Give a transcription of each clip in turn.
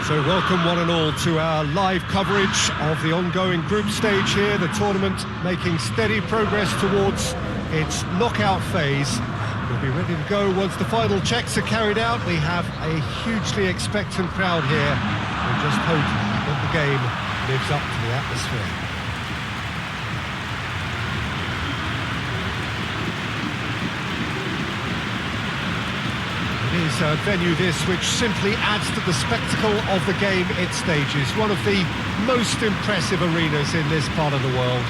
So welcome one and all to our live coverage of the ongoing group stage here, the tournament making steady progress towards its knockout phase. We'll be ready to go once the final checks are carried out. We have a hugely expectant crowd here. We just hope that the game lives up to the atmosphere. It is a venue this which simply adds to the spectacle of the game it stages. One of the most impressive arenas in this part of the world.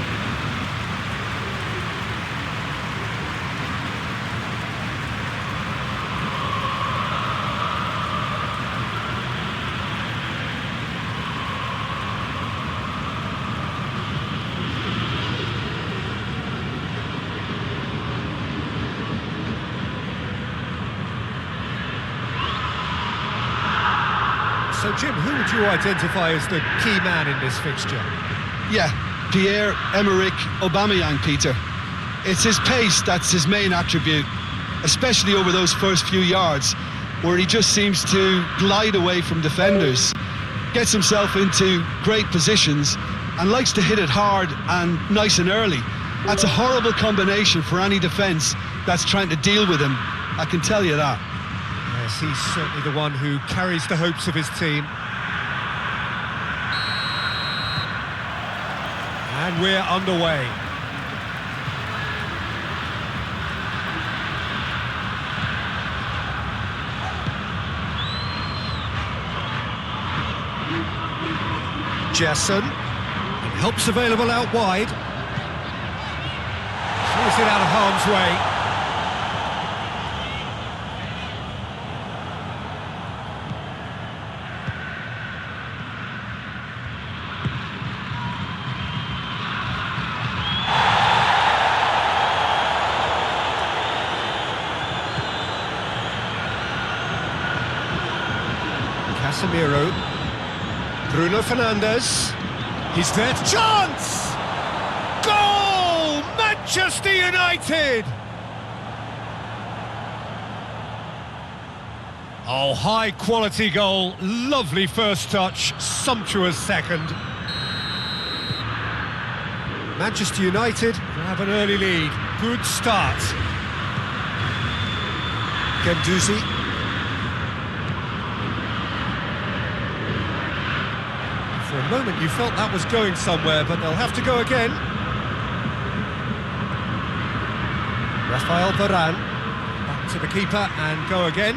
So, Jim, who would you identify as the key man in this fixture? Yeah, Pierre-Emerick Aubameyang, Peter. It's his pace that's his main attribute, especially over those first few yards, where he just seems to glide away from defenders, gets himself into great positions, and likes to hit it hard and nice and early. That's a horrible combination for any defence that's trying to deal with him, I can tell you that. Yes, he's certainly the one who carries the hopes of his team. And we're underway. Jesson, and help's available out wide. Clears it out of harm's way. Casemiro, Bruno Fernandes, he's there, chance! Goal! Manchester United! Oh, high quality goal, lovely first touch, sumptuous second. Manchester United have an early lead, good start. Guendouzi. For a moment you felt that was going somewhere, but they'll have to go again. Rafael Varane, back to the keeper and go again.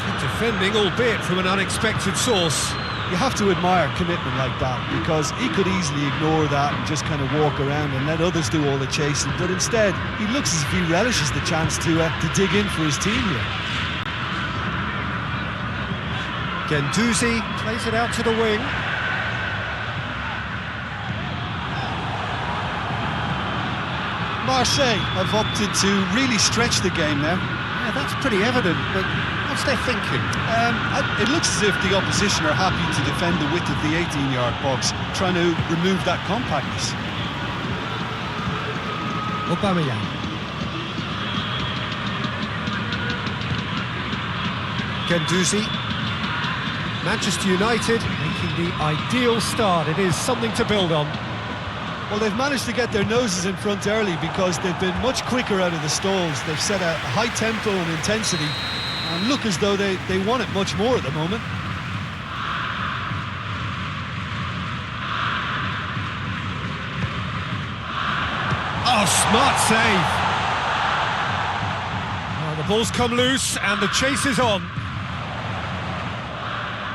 Good defending, albeit from an unexpected source. You have to admire commitment like that, because he could easily ignore that and just kind of walk around and let others do all the chasing, but instead he looks as if he relishes the chance to dig in for his team here. Guendouzi plays it out to the wing. Marseille have opted to really stretch the game now. Yeah, that's pretty evident, but what's their thinking? It looks as if the opposition are happy to defend the width of the 18-yard box, trying to remove that compactness. Aubameyang. Guendouzi. Manchester United making the ideal start. It is something to build on. Well, they've managed to get their noses in front early because they've been much quicker out of the stalls. They've set a high tempo and intensity and look as though they want it much more at the moment. Oh, smart save. Well, the ball's come loose and the chase is on.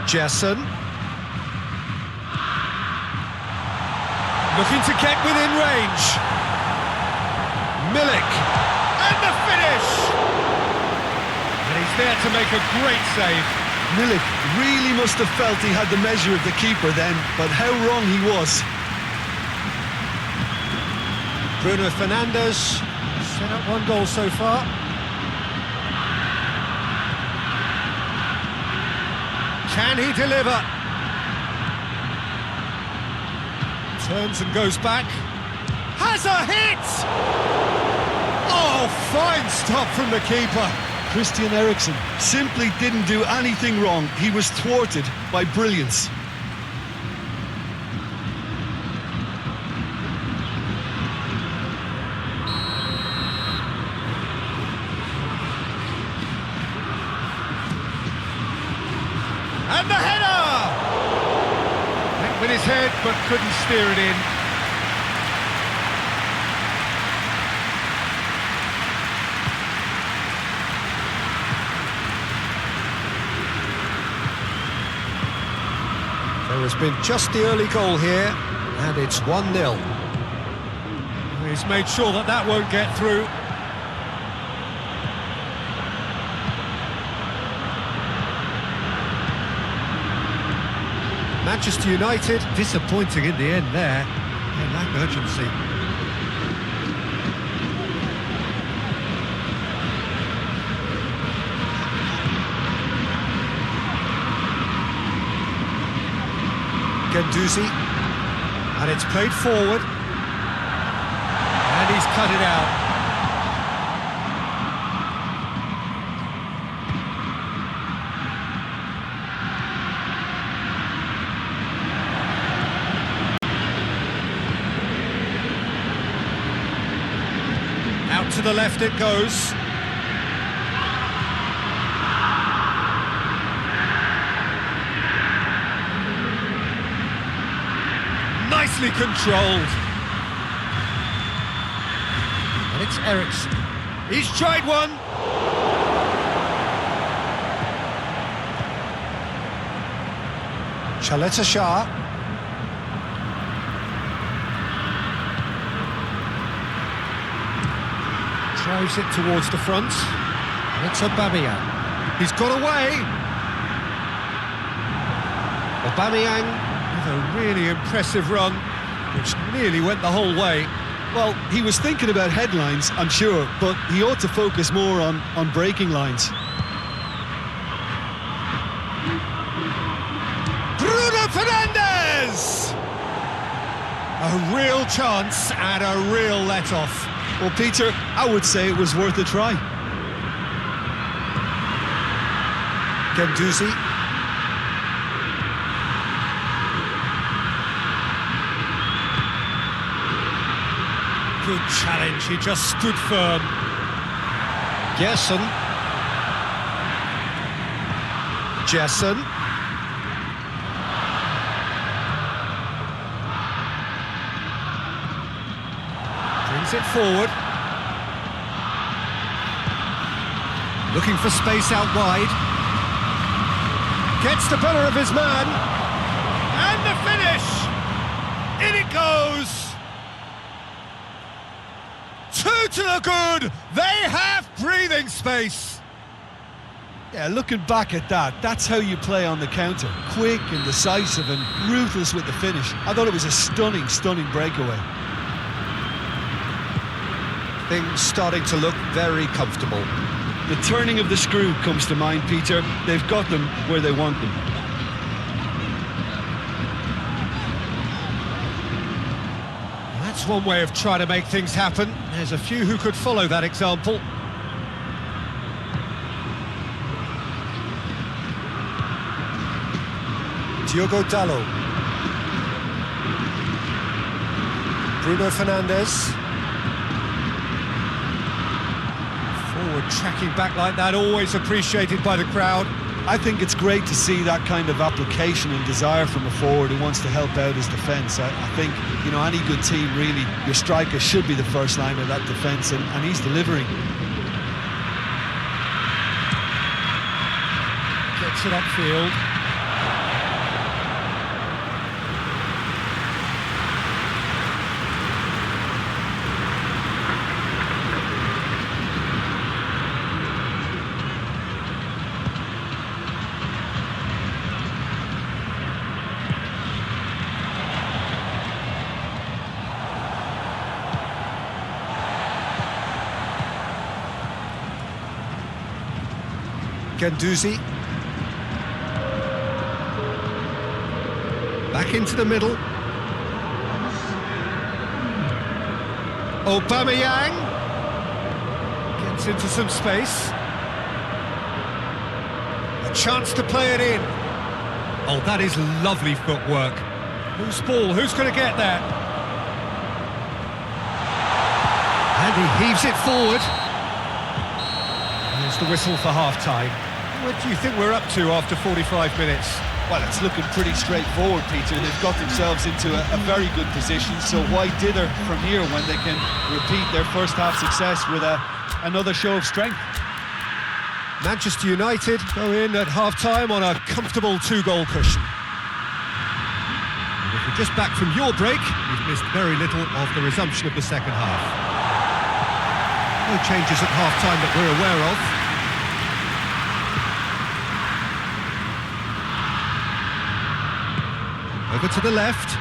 Jesson. Looking to get within range. Milik. And the finish! And he's there to make a great save. Milik really must have felt he had the measure of the keeper then, but how wrong he was. Bruno Fernandes set up one goal so far. Can he deliver? Turns and goes back. Has a hit! Oh, fine stop from the keeper. Christian Eriksen simply didn't do anything wrong. He was thwarted by brilliance. And the header! Went with his head, but couldn't steer it in. There has been just the early goal here, and it's 1-0. He's made sure that that won't get through. Manchester United disappointing in the end there. They lack urgency. Guendouzi, and it's played forward, and he's cut it out. Out to the left it goes. Nicely controlled. And it's Eriksen. He's tried one. Chaleta Shah. Drives it towards the front. And it's Aubameyang. He's got away. Aubameyang with a really impressive run, which nearly went the whole way. Well, he was thinking about headlines, I'm sure, but he ought to focus more on breaking lines. Bruno Fernandes! A real chance and a real let-off. Well, Peter, I would say it was worth a try. Guendouzi. Good challenge, he just stood firm. Gerson. Brings it forward. Looking for space out wide. Gets the better of his man. And the finish! In it goes! 2 to the good! They have breathing space! Yeah, looking back at that, that's how you play on the counter. Quick and decisive and ruthless with the finish. I thought it was a stunning, stunning breakaway. Things starting to look very comfortable. The turning of the screw comes to mind, Peter. They've got them where they want them. That's one way of trying to make things happen. There's a few who could follow that example. Diogo Dalot. Bruno Fernandes. Forward tracking back like that, always appreciated by the crowd. I think it's great to see that kind of application and desire from a forward who wants to help out his defence. I think, you know, any good team, really, your striker should be the first line of that defence, and he's delivering. Gets it upfield. Guendouzi. back into the middle. Aubameyang gets into some space. A chance to play it in. Oh, that is lovely footwork. Whose ball? Who's going to get that? And he heaves it forward. There's the whistle for half-time. What do you think we're up to after 45 minutes? Well, it's looking pretty straightforward, Peter. They've got themselves into a very good position, so why dither from here when they can repeat their first half success with another show of strength? Manchester United go in at half-time on a comfortable 2-goal cushion. And if you're just back from your break, you've missed very little of the resumption of the second half. No changes at half-time that we're aware of. Over to the left.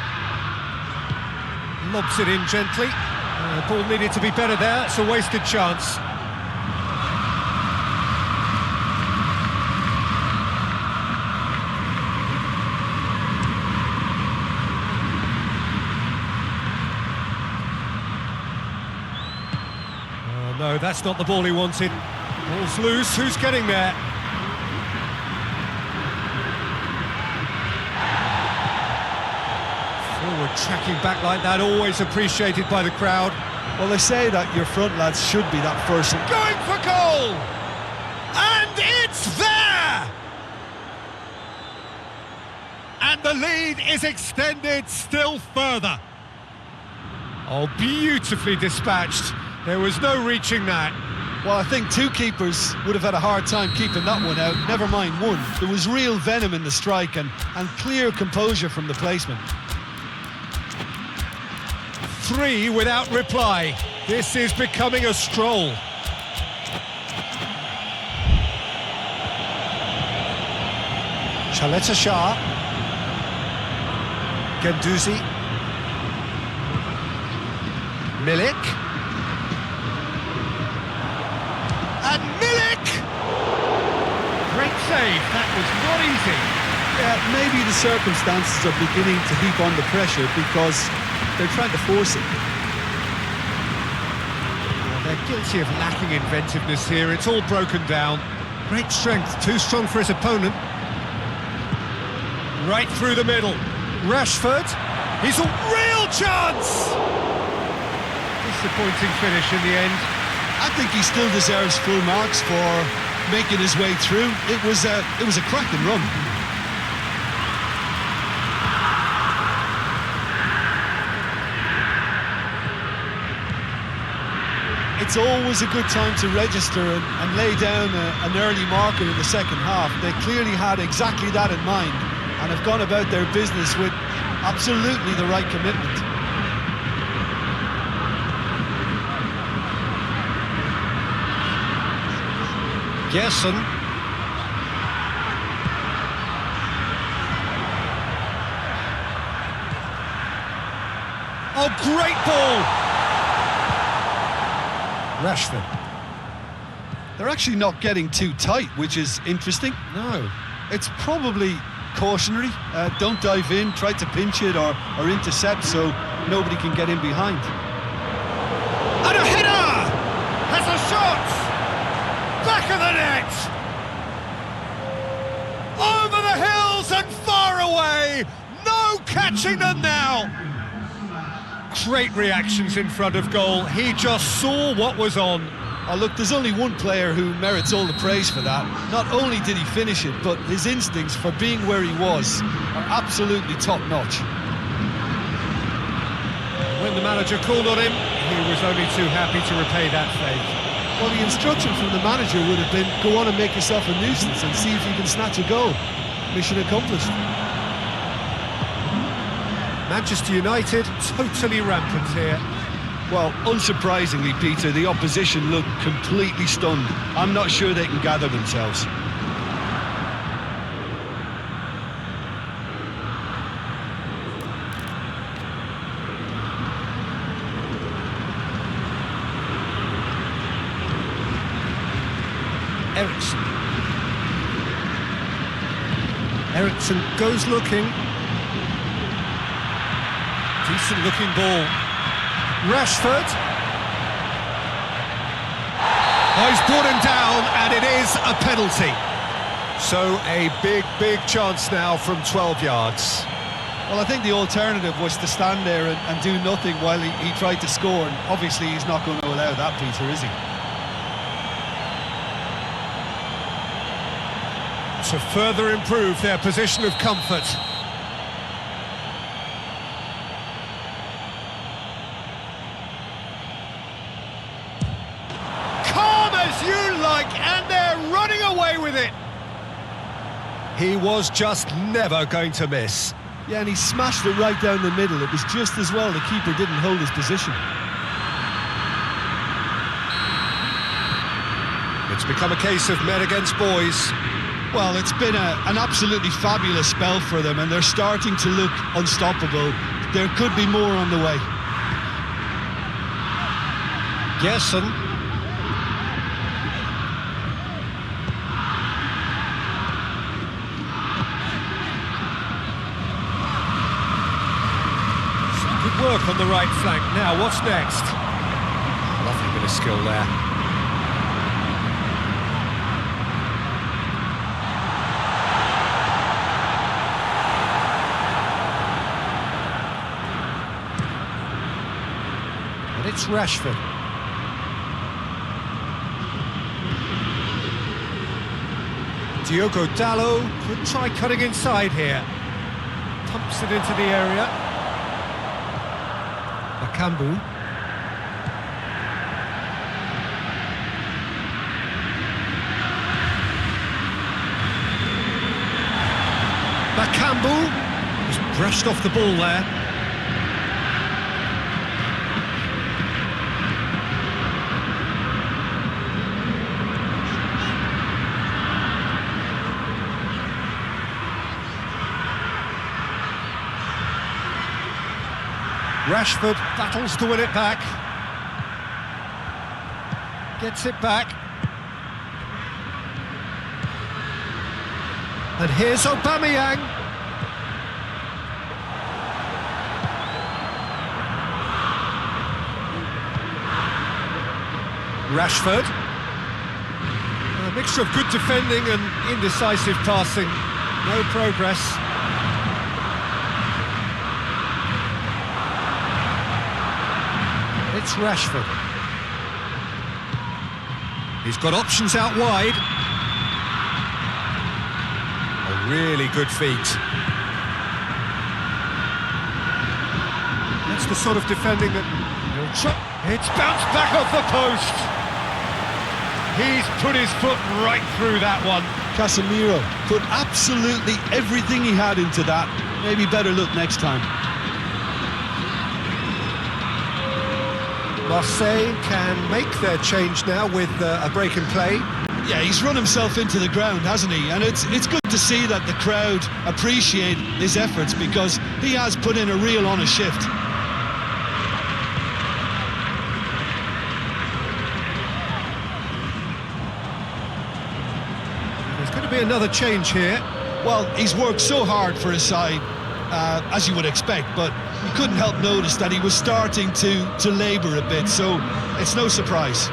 Lobs it in gently. The ball needed to be better there. It's a wasted chance. Oh, no, that's not the ball he wanted. Ball's loose. Who's getting there? Forward tracking back like that, always appreciated by the crowd. Well, they say that your front lads should be that first. Going for goal! And it's there! And the lead is extended still further. Oh, beautifully dispatched. There was no reaching that. Well, I think two keepers would have had a hard time keeping that one out, never mind one. There was real venom in the strike and clear composure from the placement. 3 without reply. This is becoming a stroll. Chaleta Shah. Guendouzi. Milik. And Milik! Great save, that was not easy. Yeah, maybe the circumstances are beginning to heap on the pressure because they're trying to force it. Well, they're guilty of lacking inventiveness here. It's all broken down. Great strength, too strong for his opponent. Right through the middle. Rashford. He's a real chance! Disappointing finish in the end. I think he still deserves full marks for making his way through. It was a cracking run. It's always a good time to register and lay down an early marker in the second half. They clearly had exactly that in mind and have gone about their business with absolutely the right commitment. Gerson. Oh, great ball! Rashford. They're actually not getting too tight, which is interesting. No. It's probably cautionary. Don't dive in, try to pinch it or intercept so nobody can get in behind. And a header! Has a shot! Back of the net! Over the hills and far away! No catching them now! Great reactions in front of goal. He just saw what was on. Oh, look, there's only one player who merits all the praise for that. Not only did he finish it, but his instincts for being where he was are absolutely top-notch. When the manager called on him, he was only too happy to repay that favour. Well, the instruction from the manager would have been, go on and make yourself a nuisance and see if you can snatch a goal. Mission accomplished. Manchester United totally rampant here. Well, unsurprisingly, Peter, the opposition look completely stunned. I'm not sure they can gather themselves. Ericsson goes looking. Decent looking ball. Rashford. Oh, he's brought him down, and it is a penalty. So a big chance now from 12 yards. Well, I think the alternative was to stand there and do nothing while he tried to score, and obviously he's not going to allow that, Peter, is he? To further improve their position of comfort. Calm as you like, and they're running away with it. He was just never going to miss. Yeah, and he smashed it right down the middle. It was just as well the keeper didn't hold his position. It's become a case of men against boys. Well, it's been an absolutely fabulous spell for them, and they're starting to look unstoppable. There could be more on the way. Gerson. Some good work on the right flank. Now, what's next? Lovely bit of skill there. And it's Rashford. Diogo Dalot could try cutting inside here. Pumps it into the area. Bakambu. Bakambu just brushed off the ball there. Rashford battles to win it back. Gets it back. And here's Aubameyang. Rashford. A mixture of good defending and indecisive passing. No progress. It's Rashford. He's got options out wide. A really good feat. That's the sort of defending that... It's bounced back off the post. He's put his foot right through that one. Casemiro put absolutely everything he had into that. Maybe better look next time. Marseille can make their change now with a break in play. Yeah, he's run himself into the ground, hasn't he? And it's good to see that the crowd appreciate his efforts, because he has put in a real honest shift. There's going to be another change here. Well, he's worked so hard for his side, as you would expect, but you couldn't help notice that he was starting to labour a bit, so it's no surprise.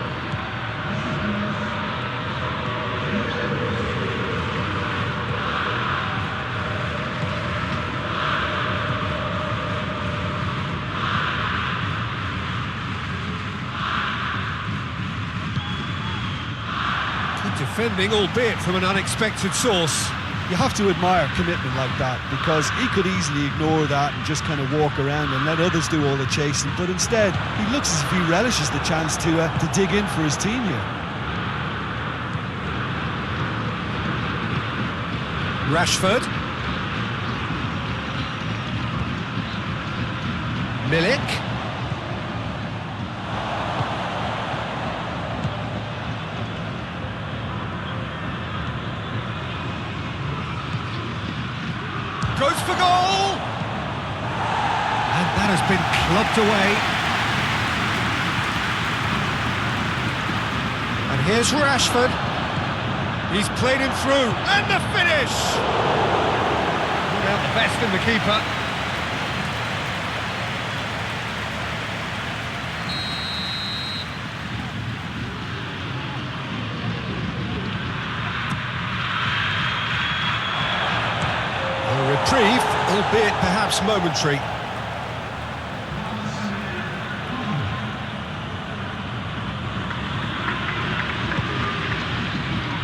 Good defending, albeit from an unexpected source. You have to admire commitment like that, because he could easily ignore that and just kind of walk around and let others do all the chasing, but instead he looks as if he relishes the chance to dig in for his team here. Rashford. Milik. Goes for goal! And that has been clubbed away. And here's Rashford. He's played him through. And the finish! Not out the best in the keeper. albeit perhaps momentary.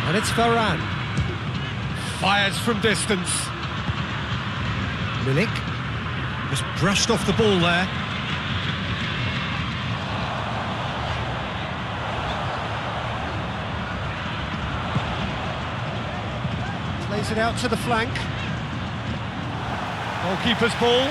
And it's Varane. Fires from distance. Milik just brushed off the ball there. Plays it out to the flank. Goalkeeper's ball.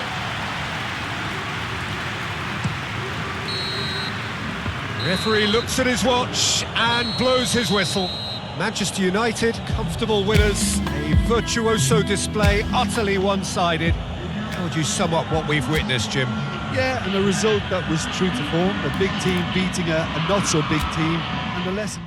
Referee looks at his watch and blows his whistle. Manchester United, comfortable winners, a virtuoso display, utterly one-sided. How would you sum up what we've witnessed, Jim? Yeah, and a result that was true to form, a big team beating a not-so-big team, and a lesson...